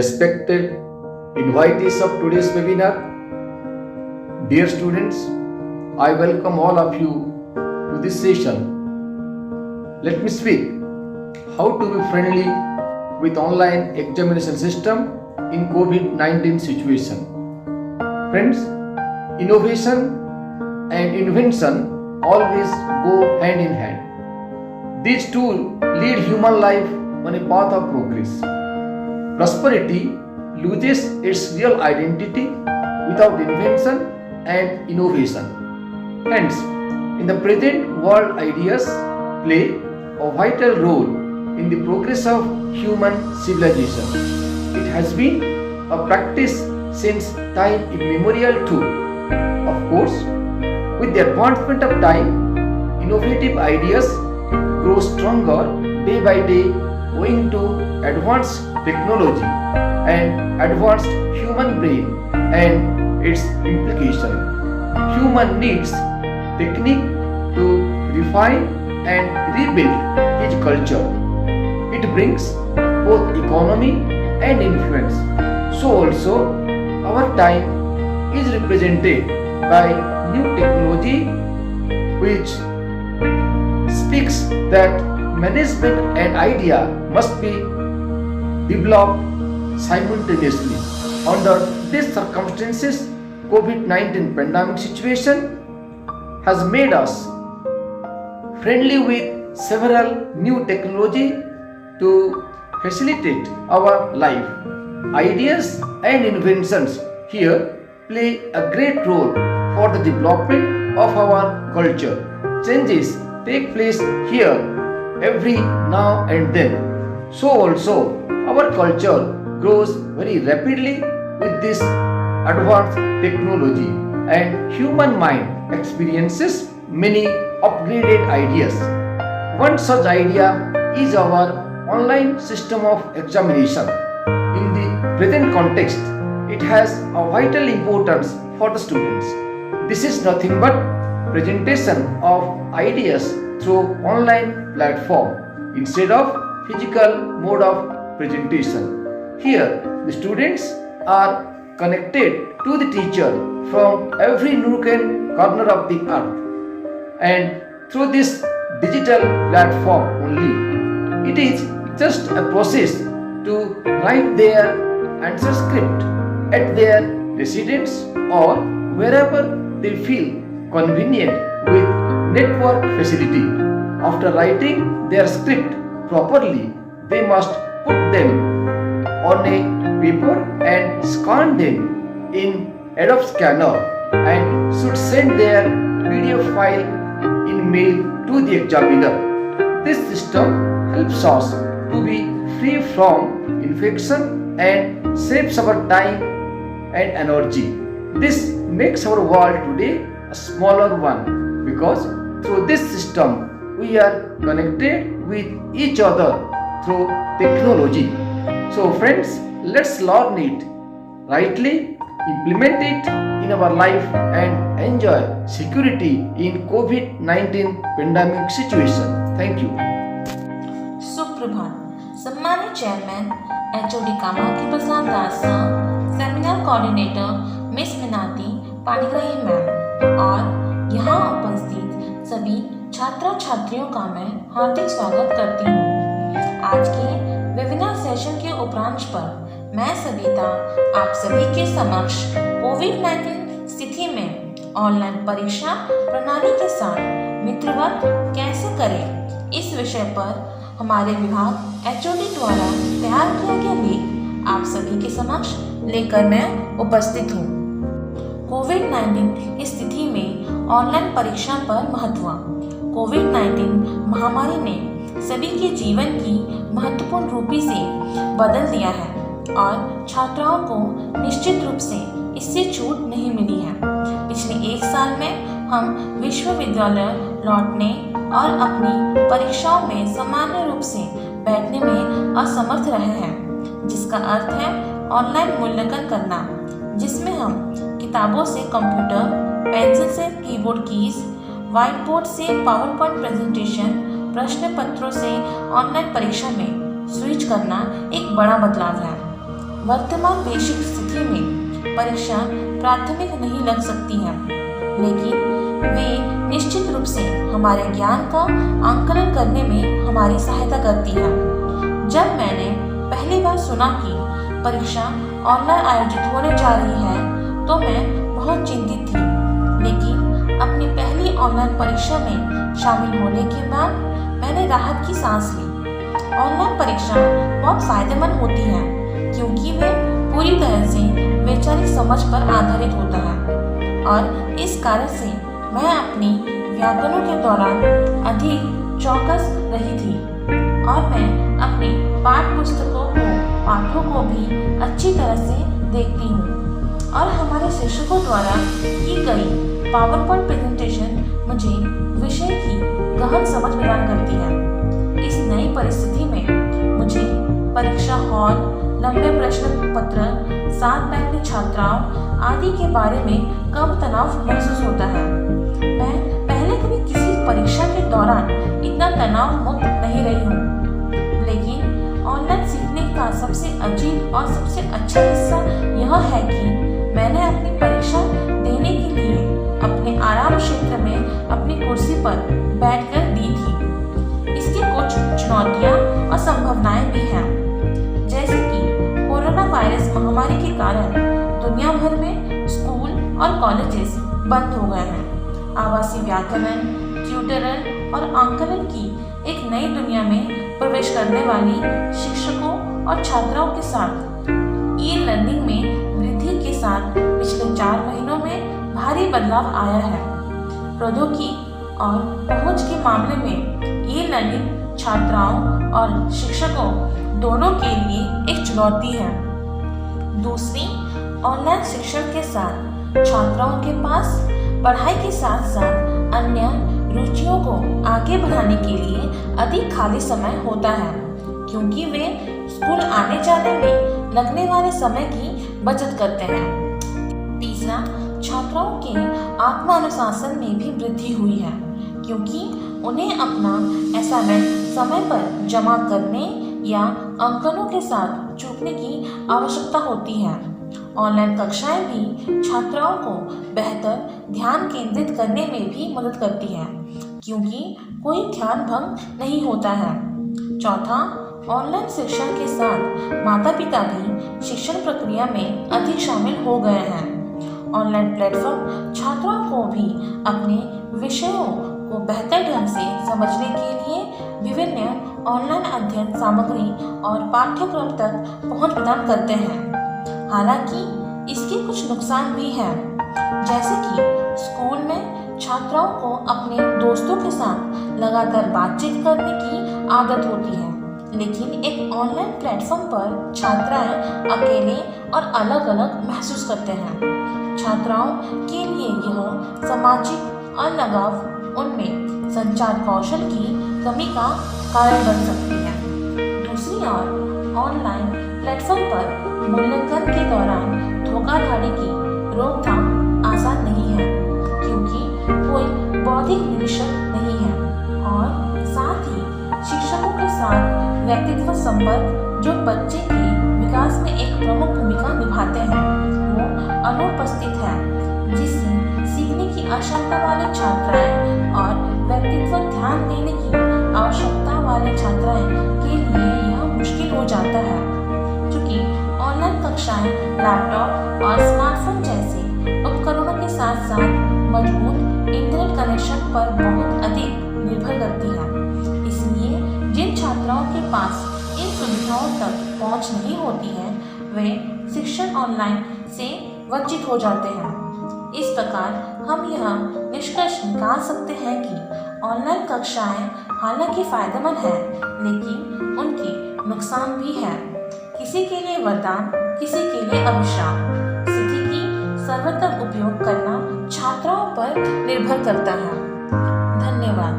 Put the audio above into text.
respected invitees of today's webinar. Dear students, I welcome all of you to this session. Let me speak how to be friendly with online examination system in COVID-19 situation. Friends, innovation and invention always go hand in hand. These two lead human life on a path of progress. Prosperity loses its real identity without invention and innovation. Hence, in the present world, ideas play a vital role in the progress of human civilization. It has been a practice since time immemorial too. Of course, with the advancement of time, innovative ideas grow stronger day by day owing to advanced technology and advanced human brain and its implication. Human needs technique to refine and rebuild his culture. It brings both economy and influence. So also our time is represented by new technology which speaks that management and idea must be developed simultaneously. Under these circumstances, COVID-19 pandemic situation has made us friendly with several new technology to facilitate our life. Ideas and inventions here play a great role for the development of our culture. Changes take place here every now and then. So also our culture grows very rapidly with this advanced technology and human mind experiences many upgraded ideas. One such idea is our online system of examination. In the present context, it has a vital importance for the students. This is nothing but presentation of ideas through online platform instead of physical mode of presentation. Here, the students are connected to the teacher from every nook and corner of the earth, and through this digital platform only. It is just a process to write their answer script at their residence or wherever they feel convenient with network facility. After writing their script properly, they must put them on a paper and scan them in Adobe Scanner and should send their PDF file in mail to the examiner. This system helps us to be free from infection and saves our time and energy. This makes our world today a smaller one because through this system we are connected with each other through technology. So friends, let's learn it rightly, implement it in our life and enjoy security in COVID-19 pandemic situation. Thank you. सुप्रभात. सम्मानित chairman HOD Kamakshi Prasad Das sir, seminar coordinator miss Minati Panigrahi ma'am और यहाँ उपस्थित सभी छात्रा छात्रियों का मैं हार्दिक स्वागत करती हूँ। आज के वेबिनार सेशन के उपरांत पर मैं सविता आप सभी के समक्ष कोविड-19 स्थिति में ऑनलाइन परीक्षा प्रणाली के साथ मित्रवत कैसे करें, इस विषय पर हमारे विभाग HOD द्वारा तैयार किया गया लेख आप सभी के समक्ष लेकर मैं उपस्थित हूँ। कोविड-19 स्थिति में ऑनलाइन परीक्षा पर महत्व। कोविड-19 महामारी ने सभी के जीवन की महत्वपूर्ण रूपी से बदल दिया है और छात्राओं को निश्चित रूप से इससे छूट नहीं मिली है। पिछले एक साल में हम विश्वविद्यालय लौटने और अपनी परीक्षाओं में सामान्य रूप से बैठने में असमर्थ रहे हैं, जिसका अर्थ है ऑनलाइन मूल्यांकन करना, जिसमें हम किताबों से कंप्यूटर, पेंसिल से कीबोर्ड कीज, व्हाइट बोर्ड से पावर पॉइंट प्रेजेंटेशन, प्रश्न पत्रों से ऑनलाइन परीक्षा में स्विच करना एक बड़ा बदलाव है। वर्तमान वैश्विक स्थिति में परीक्षा प्राथमिक नहीं लग सकती है, लेकिन वे निश्चित रूप से हमारे ज्ञान का आंकलन करने में हमारी सहायता करती है। जब मैंने पहली बार सुना कि परीक्षा ऑनलाइन आयोजित होने जा रही है तो मैं बहुत चिंतित थी, लेकिन अपनी पहली ऑनलाइन परीक्षा में शामिल होने के बाद मैंने राहत की सांस ली। ऑनलाइन परीक्षा बहुत फायदेमंद होती है क्योंकि वे पूरी तरह से वैचारिक समझ पर आधारित होता है और इस कारण से मैं अपनी व्याकरणों के दौरान अधिक चौकस रही थी और मैं अपनी पाठ्य पुस्तकों को पाठों को भी अच्छी तरह से देखती हूँ और हमारे शिक्षकों द्वारा की गई पावर पॉइंट प्रेजेंटेशन मुझे विषय की गहन समझ प्रदान करती है। इस नई परिस्थिति में मुझे परीक्षा हॉल, लंबे प्रश्न पत्र, साथ बैठने छात्राओं आदि के बारे में कम तनाव महसूस होता है। मैं पहले कभी किसी परीक्षा के दौरान इतना तनाव मुक्त नहीं रही हूँ, लेकिन ऑनलाइन सीखने का सबसे अजीब और सबसे अच्छा हिस्सा यह है कि मैंने अपनी परीक्षा देने के लिए अपने आराम क्षेत्र में अपनी कुर्सी पर बैठकर दी थी। इसकी कुछ चुनौतियाँ और संभावनाएं भी हैं, जैसे कि कोरोना वायरस महामारी के कारण दुनिया भर में स्कूल और कॉलेजेस बंद हो गए हैं। आवासीय व्याकरण, ट्यूटरल और आंकलन की एक नई दुनिया में प्रवेश करने वाली शिक्षकों और छात्राओं के साथ ई लर्निंग में वृद्धि के साथ पिछले 4 महीनों में भारी बदलाव आया है। प्रौद्योगिकी और पहुंच के मामले में ई लर्निंग छात्राओं और शिक्षकों दोनों के लिए एक चुनौती है। दूसरी, ऑनलाइन शिक्षण के साथ छात्राओं के पास पढ़ाई के साथ साथ अन्य रुचियों को आगे बढ़ाने के लिए अधिक खाली समय होता है, क्योंकि वे स्कूल आने जाने में लगने वाले समय की बचत करते हैं। तीसरा, छात्राओं के आत्मानुशासन में भी वृद्धि हुई है, क्योंकि उन्हें अपना असाइनमेंट समय पर जमा करने या अंकनों के साथ चूकने की आवश्यकता होती है। ऑनलाइन कक्षाएं भी छात्राओं को बेहतर ध्यान केंद्रित करने में भी मदद करती है, क्योंकि कोई ध्यान भंग नहीं होता है। चौथा, ऑनलाइन शिक्षण के साथ माता पिता भी शिक्षण प्रक्रिया में अधिक शामिल हो गए हैं। ऑनलाइन प्लेटफॉर्म छात्रों को भी अपने विषयों को बेहतर ढंग से समझने के लिए विभिन्न ऑनलाइन अध्ययन सामग्री और पाठ्यक्रम तक पहुंच प्रदान करते हैं। हालांकि इसके कुछ नुकसान भी हैं, जैसे कि स्कूल में छात्राओं को अपने दोस्तों के साथ लगातार बातचीत करने की आदत होती है, लेकिन एक ऑनलाइन प्लेटफॉर्म पर छात्राएं अकेले और अलग अलग महसूस करते हैं। छात्राओं के लिए यह सामाजिक अलगाव उनमें संचार कौशल की कमी का कारण बन सकती है। दूसरी ओर, ऑनलाइन प्लेटफॉर्म पर मूल्यांकन के दौरान धोखाधड़ी की रोकथाम आसान नहीं है, क्योंकि कोई बौद्धिक निरीक्षक नहीं है और साथ ही शिक्षकों के साथ व्यक्तित्व संपर्क जो बच्चे के विकास में एक प्रमुख भूमिका निभाते हैं वो अनुपस्थित है, जिससे सीखने की क्षमता वाले छात्राएं और व्यक्तित्व ध्यान देने की आवश्यकता वाले छात्राएं के लिए यह मुश्किल हो जाता है, क्योंकि ऑनलाइन कक्षाएं लैपटॉप और स्मार्टफोन जैसे उपकरणों के साथ साथ मजबूत इंटरनेट कनेक्शन पर बहुत अधिक निर्भर करती है। इसलिए जिन छात्राओं के पास इन सुविधाओं तक पहुंच नहीं होती है वे शिक्षण ऑनलाइन से वंचित हो जाते हैं। इस प्रकार हम यह निष्कर्ष निकाल सकते हैं कि ऑनलाइन कक्षाएं हालांकि फायदेमंद हैं, लेकिन उनके नुकसान भी हैं। किसी के लिए वरदान, किसी के लिए अभिशाप। स्थिति की सर्वोत्तम उपयोग करना छात्राओं पर निर्भर करता है। धन्यवाद।